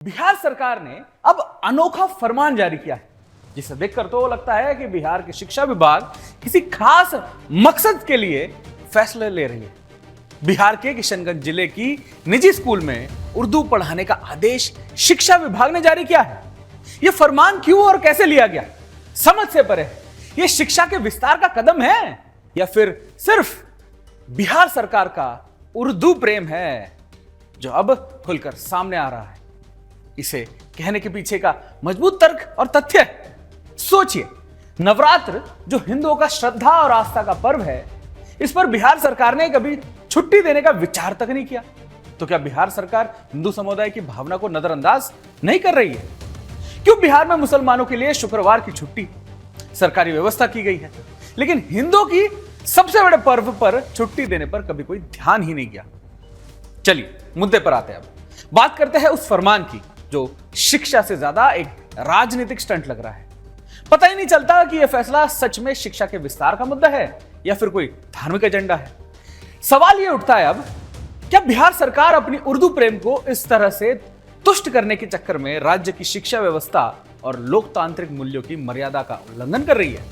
बिहार सरकार ने अब अनोखा फरमान जारी किया है, जिसे देखकर तो लगता है कि बिहार की शिक्षा विभाग किसी खास मकसद के लिए फैसले ले रही है। बिहार के किशनगंज जिले की निजी स्कूल में उर्दू पढ़ाने का आदेश शिक्षा विभाग ने जारी किया है। यह फरमान क्यों और कैसे लिया गया, समझ से परे है। यह शिक्षा के विस्तार का कदम है या फिर सिर्फ बिहार सरकार का उर्दू प्रेम है जो अब खुलकर सामने आ रहा है। इसे कहने के पीछे का मजबूत तर्क और तथ्य है। सोचिए, नवरात्र जो हिंदुओं का श्रद्धा और आस्था का पर्व है, इस पर बिहार सरकार ने कभी छुट्टी देने का विचार तक नहीं किया। तो क्या बिहार सरकार हिंदू समुदाय की भावना को नजरअंदाज नहीं कर रही है? क्यों बिहार में मुसलमानों के लिए शुक्रवार की छुट्टी सरकारी व्यवस्था की गई है, लेकिन हिंदुओं की सबसे बड़े पर्व पर छुट्टी देने पर कभी कोई ध्यान ही नहीं किया? चलिए मुद्दे पर आते हैं। अब बात करते हैं उस फरमान की जो शिक्षा से ज्यादा एक राजनीतिक स्टंट लग रहा है। पता ही नहीं चलता कि यह फैसला सच में शिक्षा के विस्तार का मुद्दा है या फिर कोई धार्मिक एजेंडा है। सवाल यह उठता है अब, क्या बिहार सरकार अपनी उर्दू प्रेम को इस तरह से तुष्ट करने के चक्कर में राज्य की शिक्षा व्यवस्था और लोकतांत्रिक मूल्यों की मर्यादा का उल्लंघन कर रही है?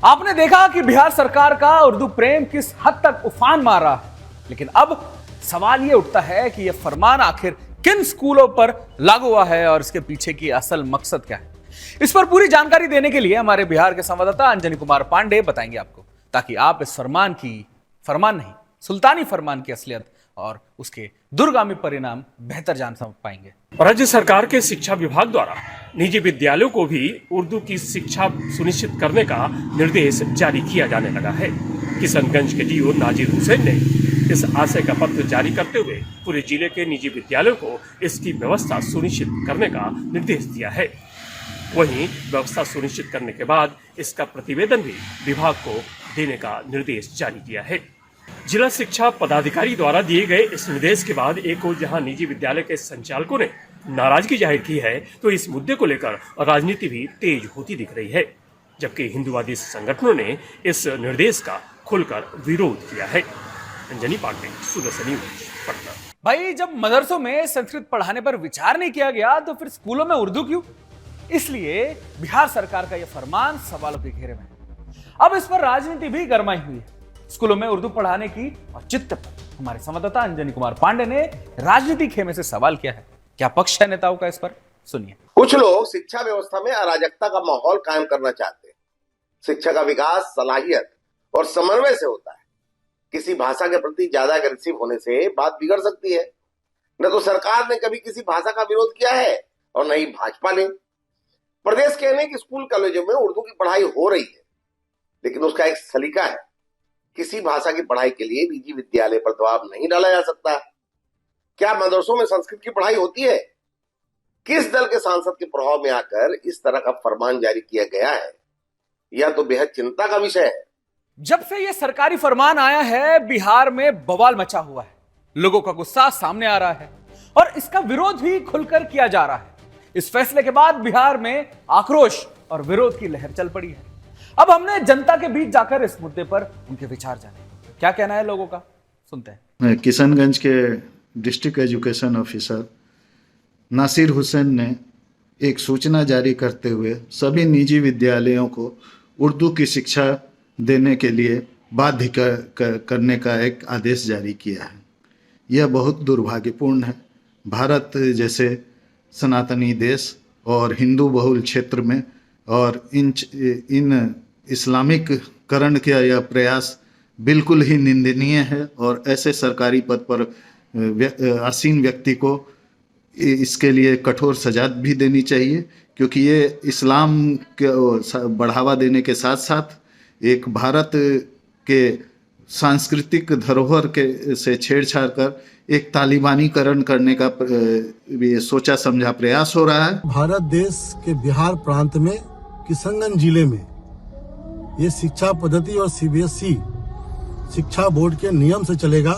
आपने देखा कि बिहार सरकार का उर्दू प्रेम किस हद तक उफान मार रहा है, लेकिन अब सवाल यह उठता है कि यह फरमान आखिर किन स्कूलों पर लागू हुआ है और इसके पीछे की असल मकसद क्या है। इस पर पूरी जानकारी देने के लिए हमारे बिहार के संवाददाता अंजनी कुमार पांडे बताएंगे आपको, ताकि आप इस सुल्तानी फरमान की असलियत और उसके दूरगामी परिणाम बेहतर जान समझ पाएंगे। राज्य सरकार के शिक्षा विभाग द्वारा निजी विद्यालयों को भी उर्दू की शिक्षा सुनिश्चित करने का निर्देश जारी किया जाने लगा है। किशनगंज के डीओ नाजिर हुसैन ने इस आशय का पत्र जारी करते हुए पूरे जिले के निजी विद्यालयों को इसकी व्यवस्था सुनिश्चित करने का निर्देश दिया है। वहीं व्यवस्था सुनिश्चित करने के बाद इसका प्रतिवेदन भी विभाग को देने का निर्देश जारी किया है। जिला शिक्षा पदाधिकारी द्वारा दिए गए इस निर्देश के बाद एक ओर जहां निजी विद्यालय के संचालकों ने नाराजगी जाहिर की है, तो इस मुद्दे को लेकर राजनीति भी तेज होती दिख रही है, जबकि हिंदुवादी संगठनों ने इस निर्देश का खुलकर विरोध किया है। अंजनी पांडे, सुदर्शन न्यूज, पटना। भाई, जब मदरसों में संस्कृत पढ़ाने पर विचार नहीं किया गया तो फिर स्कूलों में उर्दू क्यों? इसलिए बिहार सरकार का यह फरमान सवालों के घेरे में है। अब इस पर राजनीति भी गरमाई हुई है। स्कूलों में उर्दू पढ़ाने की औचित्य पर हमारे संवाददाता अंजनी कुमार पांडे ने राजनीति खेमे से सवाल किया है। क्या पक्ष है नेताओं का इस पर? सुनिए। कुछ लोग शिक्षा व्यवस्था में अराजकता का माहौल कायम करना चाहते हैं। शिक्षा का विकास सलाहियत और समन्वय से होता है। किसी भाषा के प्रति ज्यादा अग्रेसिव होने से बात बिगड़ सकती है। न तो सरकार ने कभी किसी भाषा का विरोध किया है और न ही भाजपा ने। प्रदेश के अनेक स्कूल कॉलेजों में उर्दू की पढ़ाई हो रही है, लेकिन उसका एक सलीका है। किसी भाषा की पढ़ाई के लिए निजी विद्यालय पर दबाव नहीं डाला जा सकता। क्या मदरसों में संस्कृत की पढ़ाई होती है? किस दल के सांसद के प्रभाव में आकर इस तरह का फरमान जारी किया गया है, यह तो बेहद चिंता का विषय है। जब से यह सरकारी फरमान आया है, बिहार में बवाल मचा हुआ है। लोगों का गुस्सा सामने आ रहा है और इसका विरोध भी खुलकर किया जा रहा है। इस फैसले के बाद बिहार में आक्रोश और विरोध की लहर चल पड़ी है। अब हमने जनता के बीच जाकर इस मुद्दे पर उनके विचार जाने। क्या कहना है लोगों का, सुनते हैं। किशनगंज के district education officer Nasir Hussain ने एक सूचना जारी करते हुए सभी निजी विद्यालयों को उर्दू की शिक्षा देने के लिए बाध्य करने का एक आदेश जारी किया है। यह बहुत दुर्भाग्यपूर्ण है। भारत जैसे सनातनी देश और हिंदू बहुल क्षेत्र में और इन इस्लामिक करण का यह प्रयास बिल्कुल ही निंदनीय है और ऐसे सरकारी पद पर आसीन व्यक्ति को इसके लिए कठोर सजा भी देनी चाहिए, क्योंकि ये इस्लाम को बढ़ावा देने के साथ साथ एक भारत के सांस्कृतिक धरोहर के से छेड़छाड़ कर एक तालिबानीकरण करने का ये सोचा समझा प्रयास हो रहा है। भारत देश के बिहार प्रांत में किशनगंज जिले में ये शिक्षा पद्धति और सीबीएसई शिक्षा बोर्ड के नियम से चलेगा,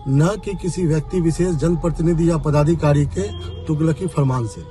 न कि किसी व्यक्ति विशेष जनप्रतिनिधि या पदाधिकारी के तुगलकी फरमान से।